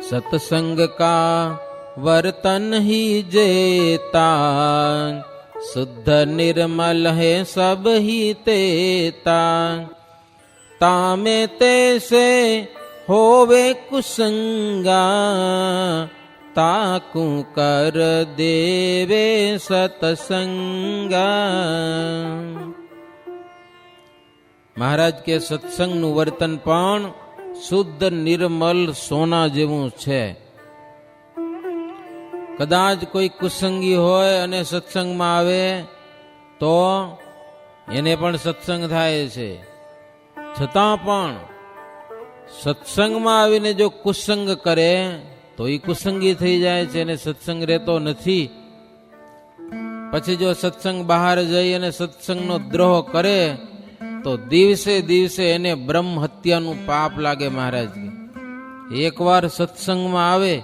सत्संग का वर्तन ही जेता, शुद्ध निर्मल है सब ही तेता। तामे तैसे होवे कुसंगा, ताकू कर देवे सत्संगा। महाराज के सत्संगનું વર્તન પણ શુદ્ધ નિર્મલ સોના જેવું છે. કદાચ કોઈ કુસંગી હોય અને સત્સંગમાં આવે તો એને પણ સત્સંગ થાય છે, છતાં પણ સત્સંગમાં આવીને જો કુસંગ કરે તો એ કુસંગી થઈ જાય છે અને સત્સંગ રહેતો નથી. પછી જો સત્સંગ બહાર જઈ અને સત્સંગનો દ્રોહ કરે તો દિવસે દિવસે એને બ્રહ્મ હત્યાનું પાપ લાગે. મહારાજ એકવાર સત્સંગમાં આવે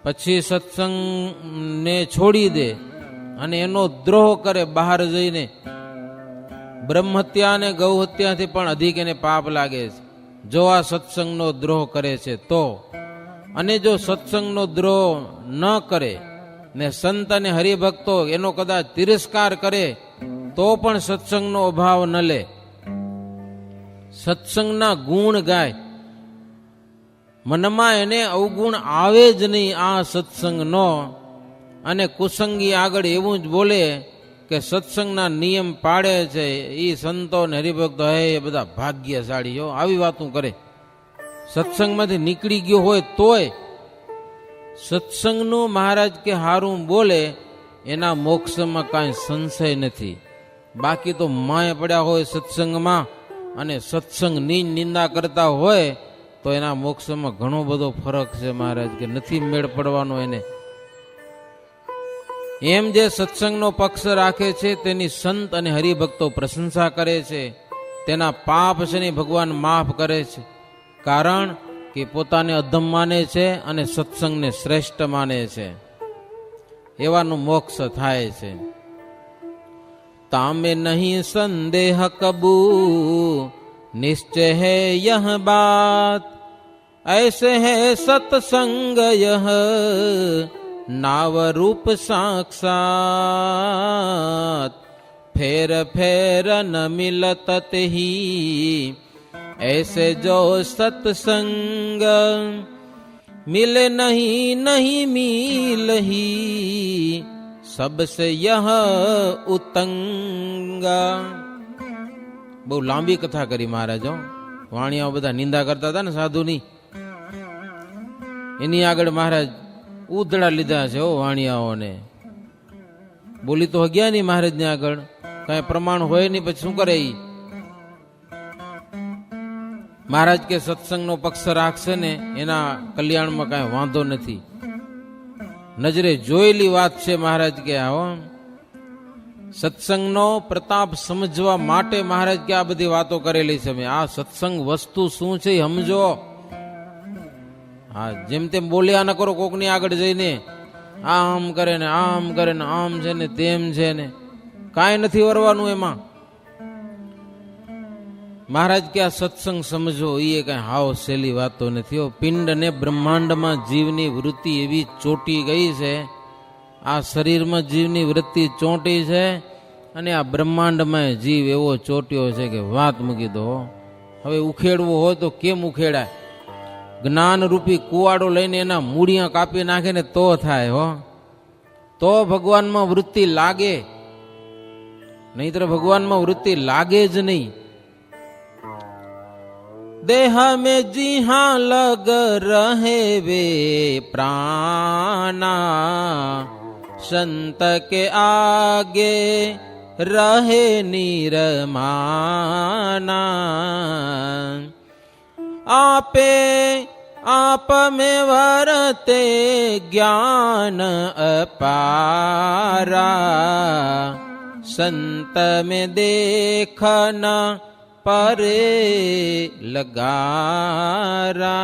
પછી સત્સંગને છોડી દે અને એનો દ્રોહ કરે બહાર જઈને, બ્રહ્મ હત્યા અને ગૌ હત્યાથી પણ અધિક એને પાપ લાગે છે જો આ સત્સંગનો દ્રોહ કરે છે તો. અને જો સત્સંગનો દ્રોહ ન કરે ને સંત અને હરિભક્તો એનો કદાચ તિરસ્કાર કરે તો પણ સત્સંગનો અભાવ ન લે, સત્સંગના ગુણ ગાય, મનમાં એને અવગુણ આવે જ નહીં આ સત્સંગનો. અને કુસંગી આગળ એવું જ બોલે કે સત્સંગના નિયમ પાડે છે એ સંતો ને હરિભક્તો હે એ બધા ભાગ્યશાળી હો, આવી વાતું કરે. સત્સંગમાંથી નીકળી ગયો હોય તોય સત્સંગનું મહારાજ કે હારું બોલે એના મોક્ષમાં કાંઈ સંશય નથી. બાકી તો માય પડ્યા હોય સત્સંગમાં અને સત્સંગની નિંદા કરતા હોય તો એના મોક્ષમાં ઘણો બધો ફરક છે. મહારાજ કે નથી મેળ પડવાનો એને. એમ જે સત્સંગનો પક્ષ રાખે છે તેની સંત અને હરિભક્તો પ્રશંસા કરે છે, તેના પાપ છે ને ભગવાન માફ કરે છે, કારણ કે પોતાને અધમ માને છે અને સત્સંગને શ્રેષ્ઠ માને છે. એવાનું મોક્ષ થાય છે. तामे नहीं संदेह कबू, निश्चय है यह बात, ऐसे है सत्संग यह नाव रूप साक्षात। फेर फेर न मिलत ही ऐसे जो सत्संग, मिले नहीं नहीं मिल ही सबसे यह ઉતંગા. બહુ લાંબી કથા કરી મહારાજો. વાણિયાઓ બધા નિંદા કરતા હતા ને સાધુની, એની આગળ મહારાજ ઉધડા લીધા છે વાણિયાઓને. બોલી તો ગયા નહીં મહારાજ ને આગળ, કઈ પ્રમાણ હોય નહીં, પછી શું કરે? મહારાજ કે સત્સંગનો પક્ષ રાખશે ને એના કલ્યાણમાં કઈ વાંધો નથી. નજરે જોયેલી વાત છે મહારાજ કે આવો સત્સંગનો પ્રતાપ સમજવા માટે મહારાજ કે આ બધી વાતો કરેલી છે. આ સત્સંગ વસ્તુ શું છે સમજો. હા, જેમ તેમ બોલ્યા ન કરો કોકની આગળ જઈને, આમ કરે ને આમ કરે ને આમ છે ને તેમ છે ને, કાંઈ નથી વરવાનું એમાં. મહારાજ કે આ સત્સંગ સમજો એ કઈ હાવ સહેલી વાતો નથી. પિંડ ને બ્રહ્માંડમાં જીવની વૃત્તિ એવી ચોંટી ગઈ છે, આ શરીરમાં જીવની વૃત્તિ ચોંટી છે અને આ બ્રહ્માંડમાં જીવ એવો ચોટ્યો છે કે વાત મૂકી દો. હવે ઉખેડવું હોય તો કેમ ઉખેડાય? જ્ઞાન રૂપી કુવાડો લઈને એના મૂળિયા કાપી નાખે ને તો થાય હો, તો ભગવાનમાં વૃત્તિ લાગે, નહીતર ભગવાનમાં વૃત્તિ લાગે જ નહીં. देह में जी हाँ लग रहे वे प्राणा, संत के आगे रहे निरमाना। आपे आप में वरते ज्ञान अपारा, संत में देखना परे लगारा।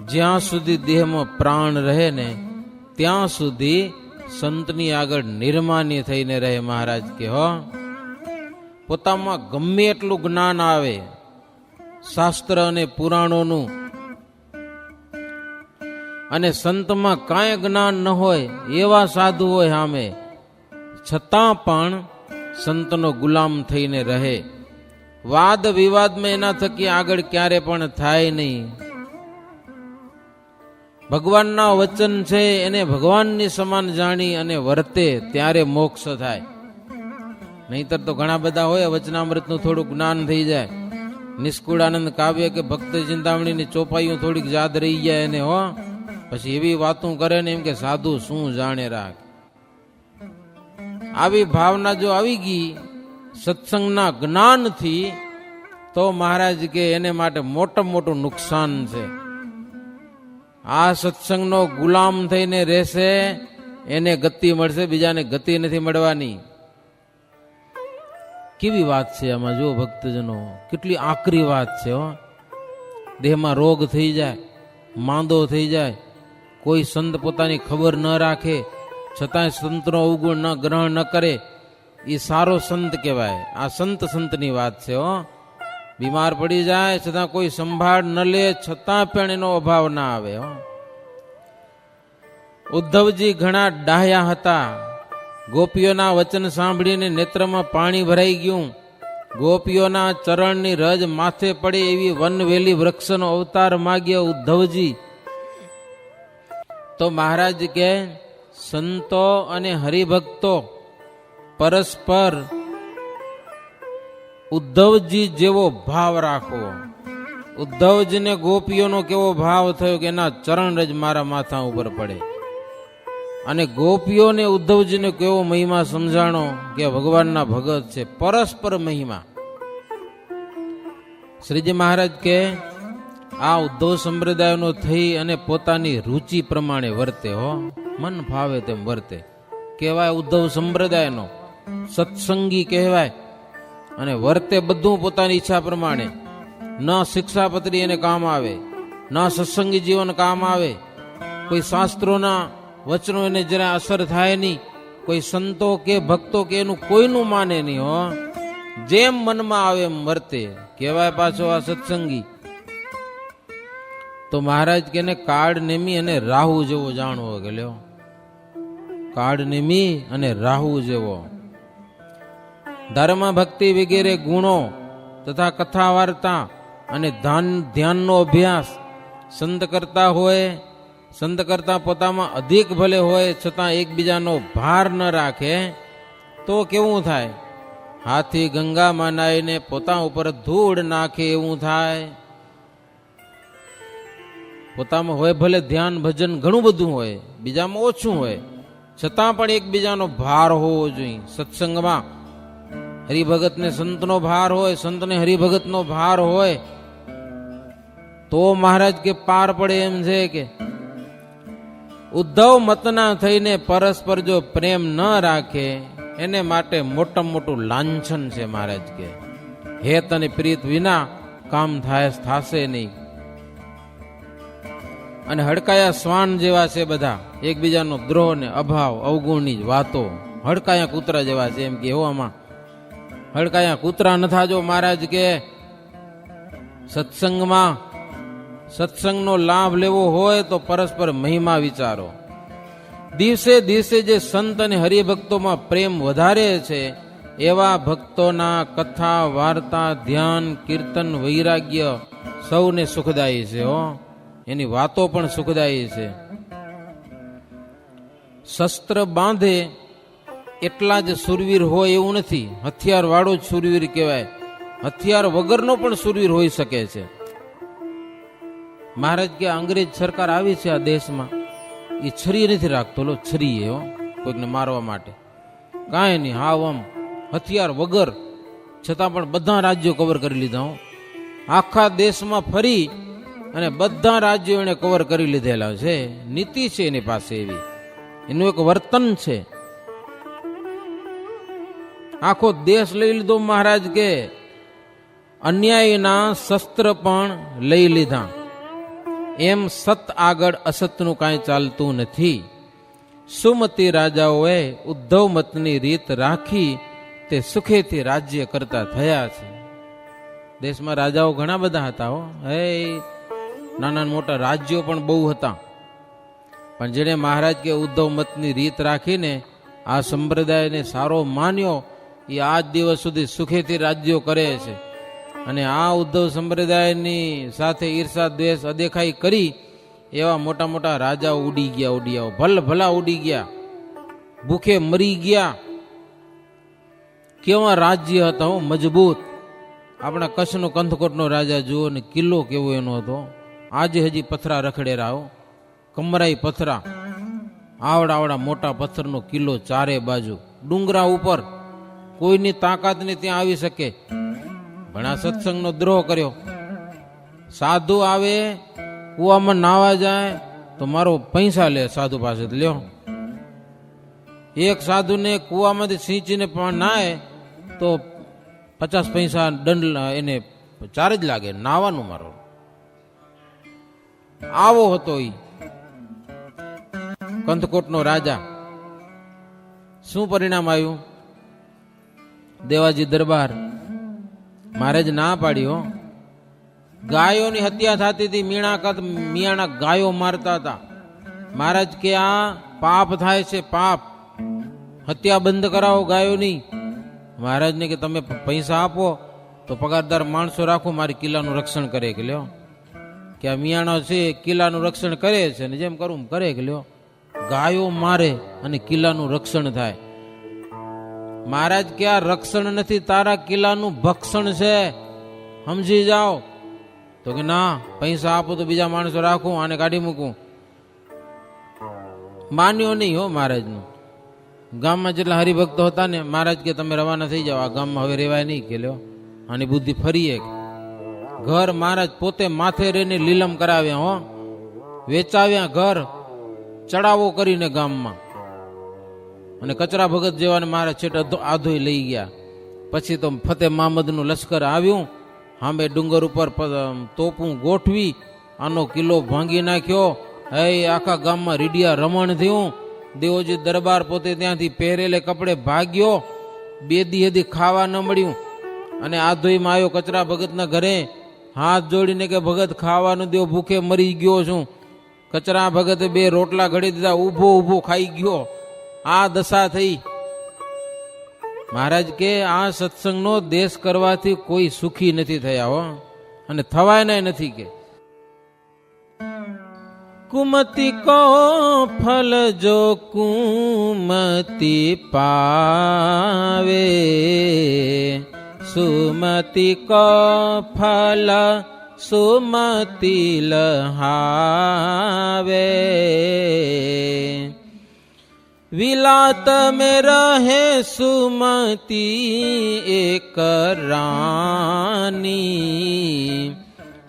જ્યાં સુધી દેહમાં પ્રાણ રહે ને ત્યાં સુધી સંતની આગળ નિર્માની થઈને રહે. મહારાજ કે હો, પોતામાં ગમે એટલું જ્ઞાન આવે, શાસ્ત્ર અને પુરાણોનું અને સંતમાં કાંઈ જ્ઞાન ન હોય એવા સાધુ હોય સામે, છતાં પણ સંતનો ગુલામ થઈને રહે. વાદ વિવાદમાં એના થકી આગળ ક્યારે પણ થાય નહીં. ભગવાનના વચન છે એને ભગવાનની સમાન જાણી અને વર્તે ત્યારે મોક્ષ થાય. નહીતર તો ઘણા બધા હોય વચનામૃતનું થોડું જ્ઞાન થઈ જાય, નિષ્કુળાનંદ કાવ્ય કે ભક્ત ચિંતામણીની ચોપાઈઓ થોડીક યાદ રહી જાય એને, હો પછી એવી વાતું કરે ને એમ કે સાધુ શું જાણે રાખ. આવી ભાવના જો આવી ગઈ સત્સંગના જ્ઞાનથી, તો મહારાજ કે એને માટે મોટામાં મોટું નુકસાન છે. આ સત્સંગનો ગુલામ થઈને રહેશે એને ગતિ મળશે, બીજાને ગતિ નથી મળવાની. કેવી વાત છે આમાં જો ભક્તજનો, કેટલી આકરી વાત છે. હો દેહમાં રોગ થઈ જાય, માંદો થઈ જાય, કોઈ સંત પોતાની ખબર ન રાખે છતાંય સંતનો અવગુણ ન ગ્રહણ ન કરે, એ સારો સંત કહેવાય. આ સંતની વાત છે. હો બીમાર પડી જાય છતાં કોઈ સંભાળ ન લે, છતાં પણ એનો અભાવ ના આવે. હો ઉદ્ધવજી ઘણા ડાહ્યા હતા. ગોપીઓના વચન સાંભળીને નેત્રમાં પાણી ભરાઈ ગયું. ગોપીઓના ચરણની રજ માથે પડે એવી વનવેલી વૃક્ષનો અવતાર માગ્યો ઉદ્ધવજી. તો મહારાજ કે સંતો અને હરિભક્તો પરસ્પર ઉદ્ધવજી જેવો ભાવ રાખવો. ઉદ્ધવજીને ગોપીઓનો કેવો ભાવ થયો કે એના ચરણ રજ મારા માથા ઉપર પડે, અને ગોપીઓને ઉદ્ધવજીને કેવો મહિમા સમજાણો કે ભગવાનના ભગત છે. પરસ્પર મહિમા. શ્રીજી મહારાજ કે આ ઉદ્ધવ સંપ્રદાયનો થઈ અને પોતાની રુચિ પ્રમાણે વર્તે. હો મન ફાવે તેમ વર્તે, કહેવાય ઉદ્ધવ સંપ્રદાયનો સત્સંગી કહેવાય. અને વર્તે બધું પોતાની ઈચ્છા પ્રમાણે. ન શિક્ષાપત્રી એને કામ આવે, ન સત્સંગી જીવન કામ આવે, કોઈ શાસ્ત્રોના વચનો એને જરા અસર થાય નહીં, કોઈ સંતો કે ભક્તો કે એનું કોઈનું માને નહીં. હો જેમ મનમાં આવે એમ વર્તે, કહેવાય પાછો આ સત્સંગી. તો મહારાજ કે કાળ નેમી અને રાહુ જેવો જાણવો કે લ્યો, કાળ નેમી અને રાહુ જેવો. ધર્મ ભક્તિ વગેરે ગુણો તથા કથા વાર્તા અને ધ્યાનનો અભ્યાસ સંત કરતા હોય, સંત કરતા પોતામાં અધિક ભલે હોય છતાં એકબીજાનો ભાર ન રાખે તો કેવું થાય? હાથી ગંગામાં નાઈને પોતા ઉપર ધૂળ નાખે એવું થાય. પોતામાં હોય ભલે ધ્યાન ભજન ઘણું બધું હોય, બીજામાં ઓછું હોય, છતાં પણ એકબીજાનો ભાર હોવો જોઈએ. સત્સંગમાં હરિભગતને સંતનો ભાર હોય, સંતને હરિભગતનો ભાર હોય તો મહારાજ કે પાર પડે એમ છે. કે ઉદ્ધવ મતના થઈને પરસ્પર જો પ્રેમ ન રાખે એને માટે મોટામાં મોટું લાંછન છે. મહારાજ કે હેત અને પ્રીત વિના કામ થશે નહીં. અને હડકાયા શ્વાન જેવા છે બધા, એકબીજાનો દ્રોહ ને અભાવ અવગુણની જ વાતો. હડકાયા કૂતરા જેવા છે એમ કે એવામાં હડકાયા કૂતરા ન થાજો. મહારાજ કે સત્સંગમાં સત્સંગનો લાભ લેવો હોય તો પરસ્પર મહિમા વિચારો. દિવસે દિવસે જે સંત અને હરિભક્તોમાં પ્રેમ વધારે છે એવા ભક્તોના કથા વાર્તા ધ્યાન કીર્તન વૈરાગ્ય સૌને સુખદાયી છે. હો એની વાતો પણ સુખદાયી છે. શસ્ત્ર બાંધે એટલા જ સુરવીર હોય એવું નથી, હથિયાર વાળો જ સુરવીર કહેવાય. હથિયાર વગરનો પણ સુરવીર હોઈ શકે છે. મહારાજ કે અંગ્રેજ સરકાર આવી છે આ દેશમાં, એ છરી નથી રાખતો. લો છરી હો કોઈકને મારવા માટે કાંઈ નહીં, હાવ આમ હથિયાર વગર, છતાં પણ બધા રાજ્યો કવર કરી લીધા. હો આખા દેશમાં ફરી અને બધા રાજ્યો એને કવર કરી લીધેલા છે. નીતિ છે એની પાસે એવી, એનું એક વર્તન છે. આખો દેશ લઈ લીધો. મહારાજ કે અન્યાયના શસ્ત્ર પણ લઈ લીધા. એમ સત આગળ અસતનું કાંઈ ચાલતું નથી. સુમતી રાજાઓએ ઉદ્ધવ મતની રીત રાખી તે સુખેથી રાજ્ય કરતા થયા છે. દેશમાં રાજાઓ ઘણા બધા હતા હો, નાના મોટા રાજ્યો પણ બહુ હતા, પણ જેને મહારાજ કે ઉદ્ધવ મતની રીત રાખીને આ સંપ્રદાયને સારો માન્યો એ આજ દિવસ સુધી સુખેથી રાજ્યો કરે છે. અને આ ઉદ્ધવ સંપ્રદાયની સાથે ઈર્ષા દ્વેષ અદેખાઈ કરી એવા મોટા મોટા રાજાઓ ઉડી ગયા, ભલા ઉડી ગયા, ભૂખે મરી ગયા. કેવા રાજ્ય હતા હો, મજબૂત. આપણા કચ્છનો કંથકોટનો રાજા જુઓ ને, કિલ્લો કેવો એનો હતો, આજે હજી પથરા રખડેરા હો, કમરાઈ પથરા, આવડા મોટા પથ્થરનો કિલ્લો, ચારે બાજુ ડુંગરા ઉપર, કોઈની તાકાત ને ત્યાં આવી શકે. ઘણા સત્સંગનો દ્રોહ કર્યો. સાધુ આવે કુવામાં નાવા જાય તો મારો પૈસા લે સાધુ પાસે, લ્યો. એક સાધુને કુવામાંથી સિંચીને પણ નાય તો 50 પૈસા દંડ એને ચાર્જ લાગે, નાવાનું મારો. આવો હતો ઈ કંથકોટનો રાજા. શું પરિણામ આવ્યું? દેવાજી દરબાર મહારાજ ના પાડી હો. ગાયોની હત્યા થતી હતી, મિયાણા ગાયો મારતા હતા. મહારાજ કે આ પાપ થાય છે, પાપ, હત્યા બંધ કરાવો ગાયોની. મહારાજને કે તમે પૈસા આપો તો પગારદાર માણસો રાખો, મારી કિલ્લાનું રક્ષણ કરે. કે લ્યો, કે આ મિયાણો છે કિલ્લાનું રક્ષણ કરે છે ને જેમ કરું કરે. કે લ્યો, ગાયો મારે અને કિલ્લાનું રક્ષણ થાય. મહારાજ કે આ રક્ષણ નથી, તારા કિલ્લાનું ભક્ષણ છે, સમજી જાઓ. તો કે ના, પૈસા આપો તો બીજા માણસો રાખું, આને કાઢી મૂકું. માન્યો નહીં હો મહારાજનું. ગામમાં જેટલા હરિભક્તો હતા ને, મહારાજ કે તમે રવાના થઈ જાઓ, આ ગામમાં હવે રેવાય નહીં. કે લ્યો, આની બુદ્ધિ ફરીએ. ઘર મહારાજ પોતે માથે રહીને લીલમ કરાવ્યા હો, વેચાવ્યા ઘર, ચડાવો કરીને ગામમાં. અને કચરા ભગત જેવાને મારા છેટ આધોઈ લઈ ગયા. પછી તો ફતેહ મહમદનું લશ્કર આવ્યું, હામે ડુંગર ઉપર તોપું ગોઠવી આનો કિલ્લો ભાંગી નાખ્યો. આખા ગામમાં રીડિયા રમણ થયું. દેવોજી દરબાર પોતે ત્યાંથી પહેરેલે કપડે ભાગ્યો. 2 દી ખાવા ન મળ્યું. અને આધોઈમાં આવ્યો કચરા ભગતના ઘરે, હાથ જોડીને કે ભગત ખાવાનું દો, ભૂખે મરી ગયો છું. કચરા ભગતે 2 રોટલા ઘડી દીધા, ઊભો ખાઈ ગયો. આ દશા થઈ. મહારાજ કે આ સત્સંગનો દેશ કરવાથી કોઈ સુખી નથી થયા હો, અને થવાય નથી. કે કુમતિ કો ફલ જો કુમતિ પાવે, સુમતિ કો ફલ સુમતિ લહાવે. વિલાત में रहे सुमति एक रानी,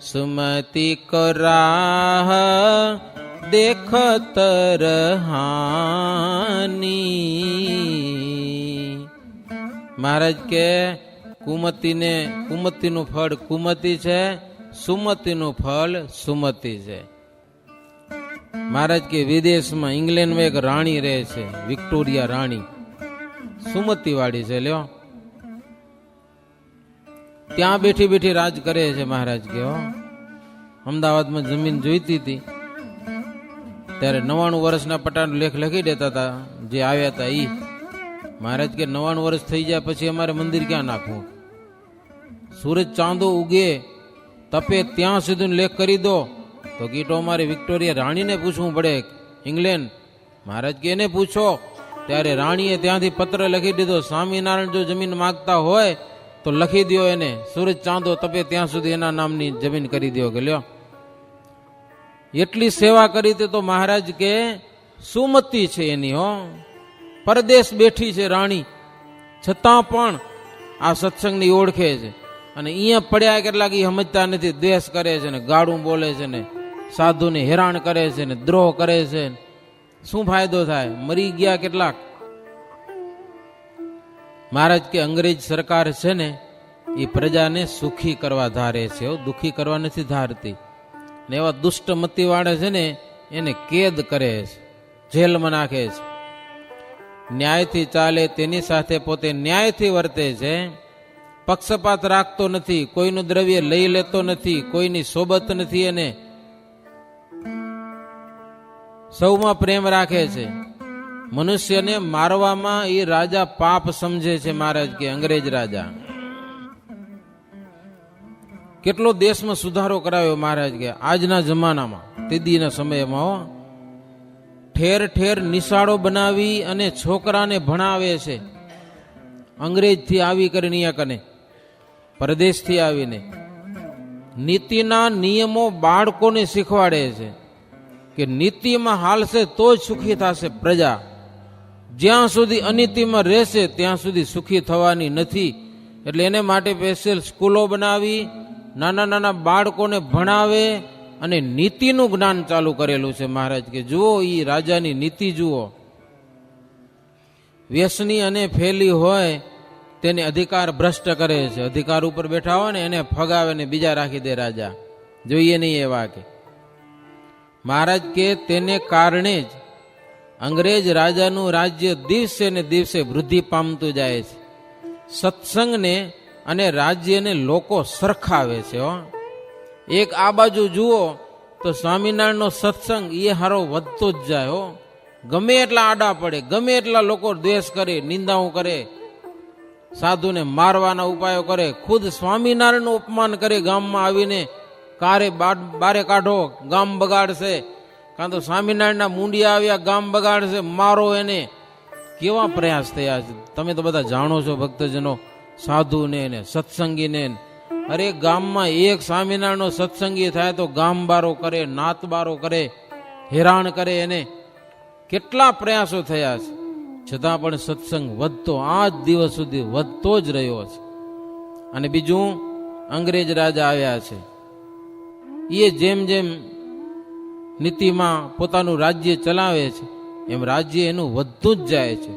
सुमति को राह देखत रहानी. મહારાજ કે કુમતિનું ફળ કુમતિ છે, સુમતિનું ફળ સુમતિ છે. મહારાજ કે વિદેશમાં ઇંગ્લેન્ડમાં એક રાણી રહે છે, વિક્ટોરિયા રાણી, સુમતિ વાળી છે. લ્યો, ત્યાં બેઠી બેઠી રાજ કરે છે. મહારાજ કે અમદાવાદમાં જમીન જોઈતી હતી ત્યારે 99 વર્ષના પટાનો લેખ લખી દેતા હતા જે આવ્યા હતા ઈ. મહારાજ કે 99 વર્ષ થઈ જાય પછી અમારે મંદિર ક્યાં નાખવું? સૂરજ ચાંદો ઉગે તપે ત્યાં સુધી લેખ કરી દો. તો કીટો અમારે વિક્ટોરિયા રાણીને પૂછવું પડે, ઇંગ્લેન્ડ. મહારાજ કે એને પૂછો. ત્યારે રાણીએ ત્યાંથી પત્ર લખી દીધો, સ્વામિનારાયણ જો જમીન માગતા હોય તો લખી દો એને, સૂરજ ચાંદો તપે ત્યાં સુધી એના નામની જમીન કરી દો. કે લ્યો, એટલી સેવા કરી તે તો મહારાજ કે સુમતિ છે એની હો. પરદેશ બેઠી છે રાણી, છતાં પણ આ સત્સંગની ઓળખે છે. અને અહીંયા પડ્યા કેટલાક એ સમજતા નથી, દ્વેષ કરે છે ને, ગાળું બોલે છે ને, સાધુને હેરાન કરે છે ને, દ્રોહ કરે છે. શું ફાયદો થાય? મરી ગયા કેટલાક. મહારાજ કે અંગ્રેજ સરકાર છે ને એ પ્રજાને સુખી કરવા ધારે છે, દુખી કરવા નથી ધારતી. ને એવા દુષ્ટ મતી વાળા છે ને એને કેદ કરે છે, જેલમાં નાખે છે. ન્યાયથી ચાલે તેની સાથે પોતે ન્યાયથી વર્તે છે, પક્ષપાત રાખતો નથી, કોઈનું દ્રવ્ય લઈ લેતો નથી, કોઈની સોબત નથી, અને સૌમાં પ્રેમ રાખે છે. મનુષ્યને મારવામાં એ રાજા પાપ સમજે છે. મહારાજ કે અંગ્રેજ રાજા કેટલો દેશમાં સુધારો કરાવ્યો. મહારાજ કે આજના જમાનામાં, તેદીના સમયમાં ઠેર ઠેર નિશાળો બનાવી અને છોકરાને ભણાવે છે. અંગ્રેજથી આવી કરીને અહીંયા કને પરદેશથી આવીને નીતિના નિયમો બાળકોને શીખવાડે છે કે નીતિમાં હાલશે તો જ સુખી થશે પ્રજા. જ્યાં સુધી અનીતિમાં રહેશે ત્યાં સુધી સુખી થવાની નથી. એટલે એને માટે સ્પેશિયલ સ્કૂલો બનાવી નાના નાના બાળકોને ભણાવે અને નીતિનું જ્ઞાન ચાલુ કરેલું છે. મહારાજ કે જુઓ, એ રાજાની નીતિ જુઓ. વ્યસની અને ફેલી હોય તેને અધિકાર ભ્રષ્ટ કરે છે. અધિકાર ઉપર બેઠા હોય ને એને ફગાવે ને બીજા રાખી દે રાજા. જોઈએ નહીં એવા કે મહારાજ કે તેને કારણે જ અંગ્રેજ રાજાનું રાજ્ય દિવસે ને દિવસે વૃદ્ધિ પામતું જાય છે. સત્સંગને અને રાજ્યને લોકો સરખાવે છે. એક આ બાજુ જુઓ તો સ્વામિનારાયણનો સત્સંગ એ હારો વધતો જ જાય. હો, ગમે એટલા આડા પડે, ગમે એટલા લોકો દ્વેષ કરે, નિંદાઓ કરે, સાધુને મારવાના ઉપાયો કરે, ખુદ સ્વામિનારાયણનું અપમાન કરે, ગામમાં આવીને કારે બારે કાઢો, ગામ બગાડશે, કાં તો સ્વામિનારાયણના મુંડિયા આવ્યા, ગામ બગાડશે, મારો એને. કેવા પ્રયાસ થયા છે તમે તો બધા જાણો છો ભક્તજનો, સાધુને ને સત્સંગીને. અરે ગામમાં એક સ્વામિનારાયણનો સત્સંગી થાય તો ગામ બારો કરે, નાત બારો કરે, હેરાન કરે. એને કેટલા પ્રયાસો થયા છે, છતાં પણ સત્સંગ વધતો આજ દિવસ સુધી વધતો જ રહ્યો છે. અને બીજું, અંગ્રેજ રાજા આવ્યા છે, એ જેમ જેમ નીતિમાં પોતાનું રાજ્ય ચલાવે છે એમ રાજ્ય એનું વધતું જ જાય છે.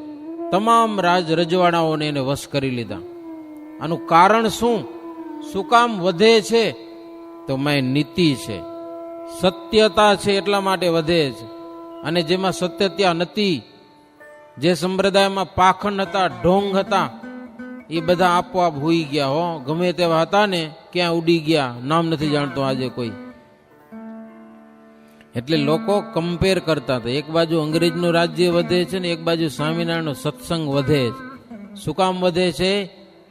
તમામ રાજ રજવાડાઓને એને વશ કરી લીધા. આનું કારણ શું? શું કામ વધે છે? તો મેં નીતિ છે, સત્યતા છે, એટલા માટે વધે છે. અને જેમાં સત્યતા નથી, જે સંપ્રદાયમાં પાખંડ હતા, ઢોંગ હતા, એ બધા આપોઆપ હોઈ ગયા. હો, ગમે તેવા હતા ને ક્યાં ઉડી ગયા, નામ નથી જાણતો આજે કોઈ. એટલે લોકો કમ્પેર કરતા હતા. એક બાજુ અંગ્રેજનું રાજ્ય વધે છે ને એક બાજુ સ્વામિનારાયણનો સત્સંગ વધે છે. શું કામ વધે છે?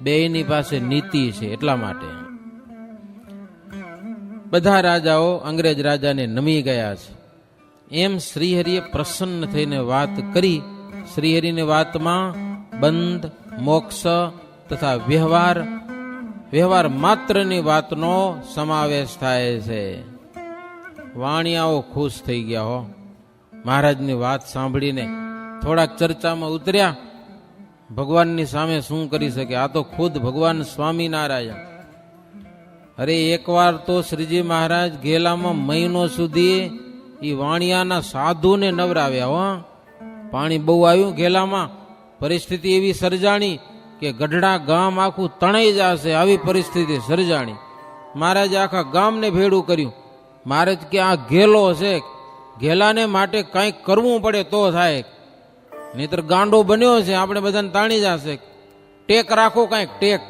બેયની પાસે નીતિ છે, એટલા માટે. બધા રાજાઓ અંગ્રેજ રાજાને નમી ગયા છે. એમ શ્રીહરિએ પ્રસન્ન થઈને વાત કરી. શ્રીહરિની વાતમાં બંધ, મોક્ષ તથા વ્યવહાર માત્રની વાતનો સમાવેશ થાય છે. વાણિયાઓ ખુશ થઈ ગયા. હો, મહારાજની વાત સાંભળીને થોડાક ચર્ચામાં ઉતર્યા. ભગવાનની સામે શું કરી શકે? આ તો ખુદ ભગવાન સ્વામિનારાયણ. અરે એકવાર તો શ્રીજી મહારાજ ગેલામાં મહિનો સુધી એ વાણિયાના સાધુને નવરાવ્યા. હો, પાણી બહુ આવ્યું ગેલામાં, પરિસ્થિતિ એવી સર્જાણી કે ગઢડા ગામ આખું તણાઈ જશે, આવી પરિસ્થિતિ સર્જાણી. મહારાજે આખા ગામને ભેડું કર્યું. મહારાજ કે આ ઘેલો છે, ઘેલાને માટે કંઈક કરવું પડે તો થાય, નહીતર ગાંડો બન્યો છે, આપણે બધાને તાણી જશે. ટેક રાખો, કંઈક ટેક.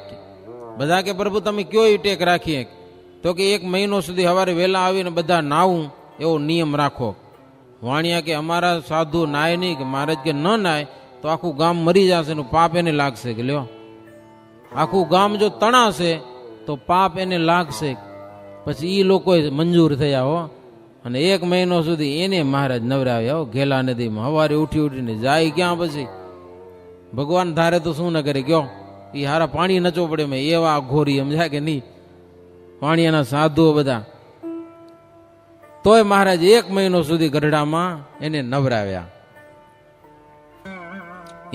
બધા કે પ્રભુ તમે કયો એ ટેક રાખીએ? તો કે 1 મહિનો સુધી સવારે વહેલા આવીને બધા નાવું એવો નિયમ રાખો. વાણિયા કે અમારા સાધુ નાય નહીં. કે મહારાજ કે ન નાય તો આખું ગામ મરી જશે, એનું પાપ એને લાગશે. કે લ્યો, આખું ગામ જો તણાશે તો પાપ એને લાગશે. પછી એ લોકો મંજૂર થયા. હો, અને 1 મહિનો સુધી એને મહારાજ નવરાવ્યા. હો, ઘેલા નદીમાં સવારે ઉઠીને જાય ક્યાં? પછી ભગવાન ધારે તો શું ન કરે? કયો, એ હારા પાણી નચો પડે. મેં એવા ઘોરી સમજાય કે નહીં? વાણિયાના સાધુઓ બધા. તોય મહારાજ 1 મહિનો સુધી ગઢડામાં એને નવરાવ્યા.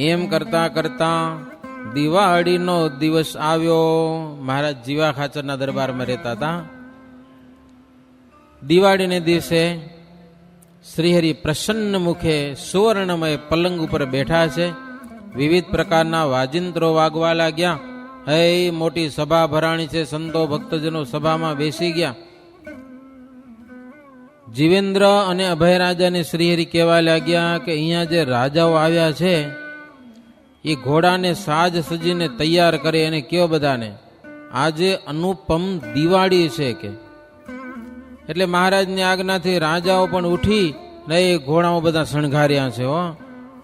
એમ કરતા કરતા દિવાળીનો દિવસ આવ્યો. મહારાજ જીવા ખાચરના દરબારમાં રહેતા હતા. દિવાળીને દિવસે શ્રીહરિ પ્રસન્ન મુખે સુવર્ણમય પલંગ ઉપર બેઠા છે. વિવિધ પ્રકારના વાજિંત્રો વાગવા લાગ્યા. હે મોટી સભા ભરાણી છે, સંતો ભક્તજનો સભામાં બેસી ગયા. જીવેન્દ્ર અને અભય રાજાને શ્રીહરિ કહેવા લાગ્યા કે અહીંયા જે રાજાઓ આવ્યા છે એ ઘોડાને સાજ સજીને તૈયાર કરે અને કયો બધાને આજે અનુપમ દિવાળી છે કે. એટલે મહારાજની આજ્ઞાથી રાજાઓ પણ ઉઠી ને એ ઘોડાઓ બધા શણગાર્યા છે હો.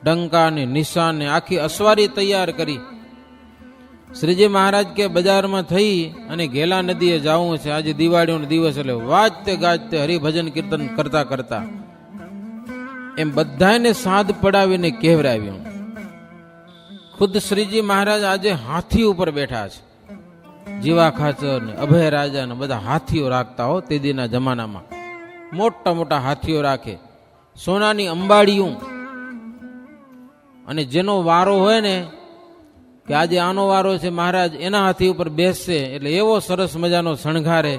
ડંકા ને નિશાન ને આખી અસવારી તૈયાર કરી. શ્રીજી મહારાજ કે બજારમાં થઈ અને ઘેલા નદીએ જવું છે, આજે દિવાળીનો દિવસ, એટલે વાજતે ગાજતે હરિભજન કીર્તન કરતા કરતા એમ બધાને સાદ પડાવીને કહેવરાવ્યું. ખુદ શ્રીજી મહારાજ આજે હાથી ઉપર બેઠા છે. જીવા ખાચર ને અભય રાજા ને બધા હાથીઓ રાખતા હો. તે દીના જમાનામાં મોટા મોટા હાથીઓ રાખે, સોનાની અંબાડીઓ. અને જેનો વારો હોય ને કે આજે આનો વારો છે, મહારાજ એના હાથી ઉપર બેસશે, એટલે એવો સરસ મજાનો શણગારે.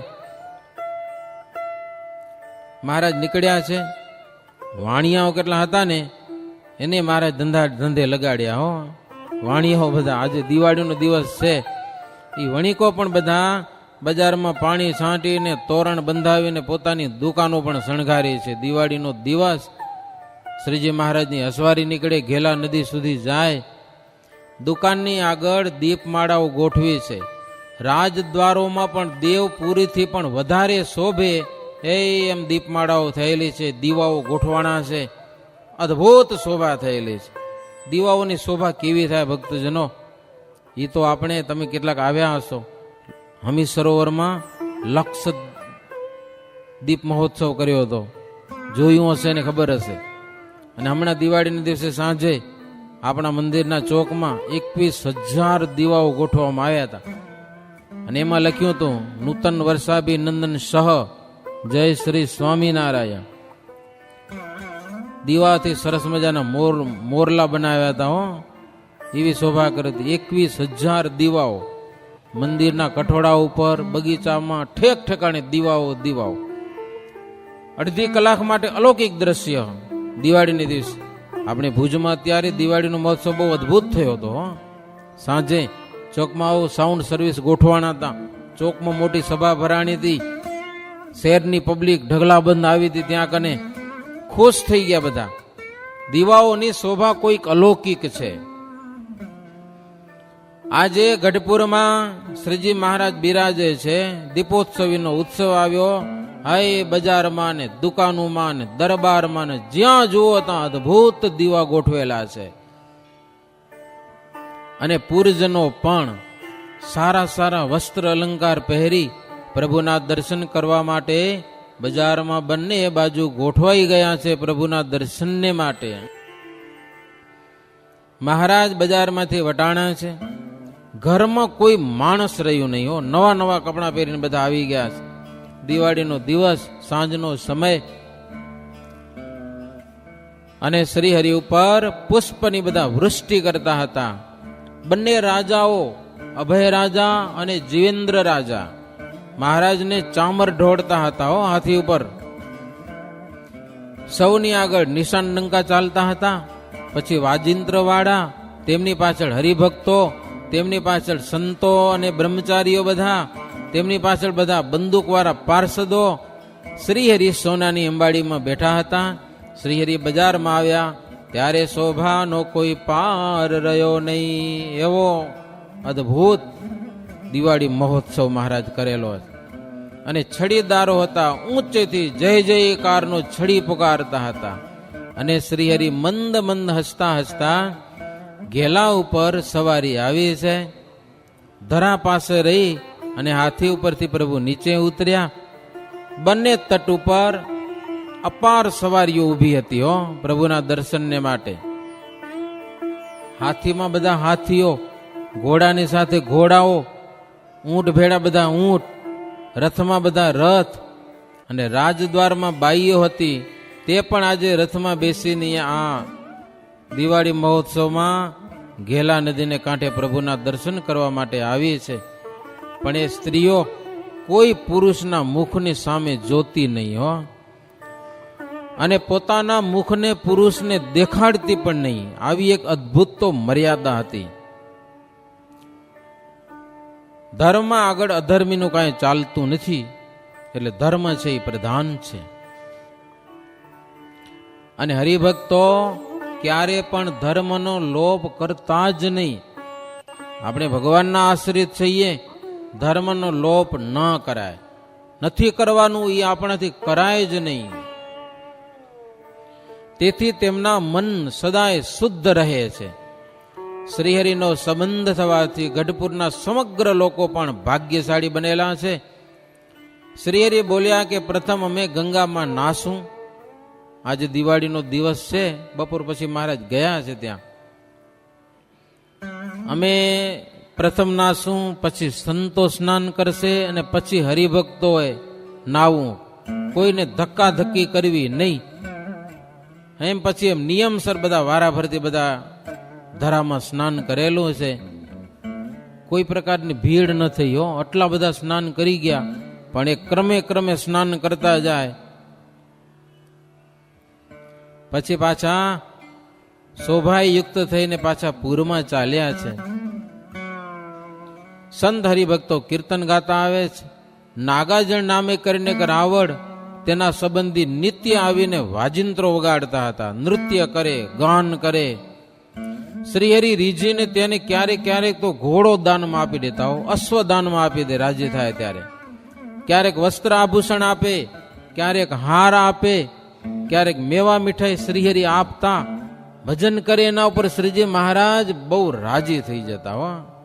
મહારાજ નીકળ્યા છે. વાણિયાઓ કેટલા હતા ને એને મહારાજ ધંધે લગાડ્યા હો. વાણિયાઓ બધા આજે દિવાળીનો દિવસ છે, એ વણિકો પણ બધા બજારમાં પાણી છાંટીને તોરણ બંધાવીને પોતાની દુકાનો પણ શણગારી છે. દિવાળીનો દિવસ શ્રીજી મહારાજની અસવારી નીકળે, ઘેલા નદી સુધી જાય. દુકાનની આગળ દીપમાળાઓ ગોઠવી છે. રાજદ્વારોમાં પણ દેવપુરીથી પણ વધારે શોભે એમ દીપમાળાઓ થયેલી છે. દીવાઓ ગોઠવાણા છે, અદ્ભુત શોભા થયેલી છે. દીવાઓની શોભા કેવી થાય ભક્તજનો, એ તો આપણે તમે કેટલાક આવ્યા હશો. હમી સરોવરમાં લક્ષ દીપ મહોત્સવ કર્યો હતો, જોયું હશે ને ખબર હશે. અને હમણાં દિવાળીના દિવસે સાંજે આપણા મંદિરના ચોકમાં 21,000 દીવાઓ ગોઠવવામાં આવ્યા હતા. અને એમાં લખ્યું હતું નૂતન વર્ષાભી નંદન સહ જય શ્રી સ્વામિનારાયણ. દીવાથી સરસ મજાના મોરલા બનાવ્યા હતા હો. એવી શોભા કરી હતી. 21,000 દીવાઓ મંદિરના કઠોળા ઉપર, બગીચામાં, ઠેક ઠેકાણે દીવાઓ. અડધી કલાક માટે અલૌકિક દ્રશ્ય દિવાળીના દિવસે. આપણે ભુજમાં અત્યારે દિવાળીનો મહોત્સવ બહુ અદભુત થયો હતો. સાંજે ચોકમાં આવું સાઉન્ડ સર્વિસ ગોઠવાના હતા. ચોકમાં મોટી સભા ભરાણી હતી. શહેરની પબ્લિક ઢગલાબંધ આવી હતી. ત્યાં કને ખુશ થઈ ગયા બધા. દીવાઓની શોભા કોઈક અલૌકિક છે. આજે ગઢપુરમાં શ્રીજી મહારાજ બિરાજે છે. દીપોત્સવીનો ઉત્સવ આવ્યો. હાય બજારમાં ને દુકાનોમાં ને દરબારમાં ને જ્યાં જુઓ ત્યાં અદભુત દીવા ગોઠવેલા છે. અને પૂરજનો પણ સારા સારા વસ્ત્ર અલંકાર પહેરી પ્રભુના દર્શન કરવા માટે બજારમાં બંને બાજુ ગોઠવાઈ ગયા છે. પ્રભુના દર્શનને માટે મહારાજ બજારમાંથી વટાણા છે. ઘરમાં કોઈ માણસ રહ્યું નહીં હો. નવા નવા કપડાં પહેરીને બધા આવી ગયા છે. દિવાળીનો દિવસ, સાંજનો સમય. અને શ્રીહરિ ઉપર પુષ્પની બધા વૃષ્ટિ કરતા હતા. બંને રાજાઓ, અભય રાજા અને જીવેન્દ્ર રાજા, મહારાજને ચામર ઢોળતા હતા હો હાથી ઉપર. સૌની આગળ નિશાન ડંકા ચાલતા હતા. પછી વાજિંત્ર વાળા, તેમની પાછળ હરિભક્તો, તેમની પાછળ સંતો અને બ્રહ્મચારીઓ બધા, તેમની પાછળ બધા બંદૂકવાળા પાર્ષદો. શ્રીહરિ સોનાની અંબાડીમાં બેઠા હતા. શ્રીહરિ બજારમાં આવ્યા ત્યારે શોભાનો કોઈ પાર રહ્યો નહીં. એવો અદ્ભુત દિવાળી મહોત્સવ મહારાજ કરેલો. અને છડીદારો હતા, ઊંચેથી જય જયકારનો છડી પુકારતા હતા. અને શ્રીહરિ મંદ મંદ હસતા હસતા ઘેલા ઉપર સવારી આવી છે. ધરા પાસે રહી અને હાથી ઉપરથી પ્રભુ નીચે ઉતર્યા. બંને તટ ઉપર અપાર સવારીઓ ઊભી હતી હો પ્રભુના દર્શનને માટે. હાથીમાં બધા હાથીઓ, ઘોડાની સાથે ઘોડાઓ, ઊંટ ભેડા બધા ઊંટ, રથમાં બધા રથ. અને રાજદ્વારમાં બાઈઓ હતી, તે પણ આજે રથમાં બેસીને આ દિવાળી મહોત્સવમાં ઘેલા નદીને કાંઠે પ્રભુના દર્શન કરવા માટે આવી છે. પણ એ સ્ત્રીઓ કોઈ પુરુષના મુખની સામે જોતી નહીં હો. અને પોતાના મુખને પુરુષને દેખાડતી પણ નહીં. આવી એક અદ્ભુત તો મર્યાદા હતી. ધર્મ આગળ અધર્મીનું કાંઈ ચાલતું નથી. એટલે ધર્મ છે એ પ્રધાન છે. અને હરિભક્તો ક્યારે પણ ધર્મનો લોપ કરતા જ નહીં. આપણે ભગવાનના આશ્રિત છીએ, ધર્મનો લોપ ન કરાય. નથી કરવાનું, એ આપણાથી કરાય જ નહીં. તેથી તેમના મન સદાય શુદ્ધ રહે છે. શ્રીહરિનો સંબંધ થવાથી ગઢપુરના સમગ્ર લોકો પણ ભાગ્યશાળી બનેલા છે. શ્રીહરિ બોલ્યા કે પ્રથમ અમે ગંગામાં નાશું. આજે દિવાળીનો દિવસ છે, બપોર પછી મહારાજ ગયા છે ત્યાં. અમે પ્રથમ નાશું, પછી સંતો સ્નાન કરશે અને પછી હરિભક્તોએ નાવું. કોઈને ધક્કા ધક્કી કરવી નહીં. એમ પછી એમ નિયમસર બધા વારાફરતી બધા ધરામાં સ્નાન કરેલું છે. કોઈ પ્રકારની ભીડ ન થઈ હો. આટલા બધા સ્નાન કરી ગયા, પણ એ ક્રમે ક્રમે સ્નાન કરતા જાય. પછી પાછા શોભાયુક્ત થઈને પાછા પૂરમાં ચાલ્યા છે. સંત હરિભક્તો કીર્તન ગાતા આવે છે. નાગાજણ નામે કરીને એક રાવળ, તેના સંબંધી નિત્ય આવીને વાજિંત્રો વગાડતા હતા, નૃત્ય કરે, ગાન કરે. શ્રીહરિ રીઝીને તેને ક્યારેક ક્યારેક તો ઘોડો દાનમાં આપી દેતા હો, અશ્વ દાનમાં આપી દે રાજી થાય ત્યારે. ક્યારેક વસ્ત્ર આભૂષણ આપે, ક્યારેક હાર આપે, ક્યારેક મેવા મીઠાઈ શ્રીહરિ આપતા. ભજન કરે એના ઉપર શ્રીજી મહારાજ બહુ રાજી થઈ જતા હો.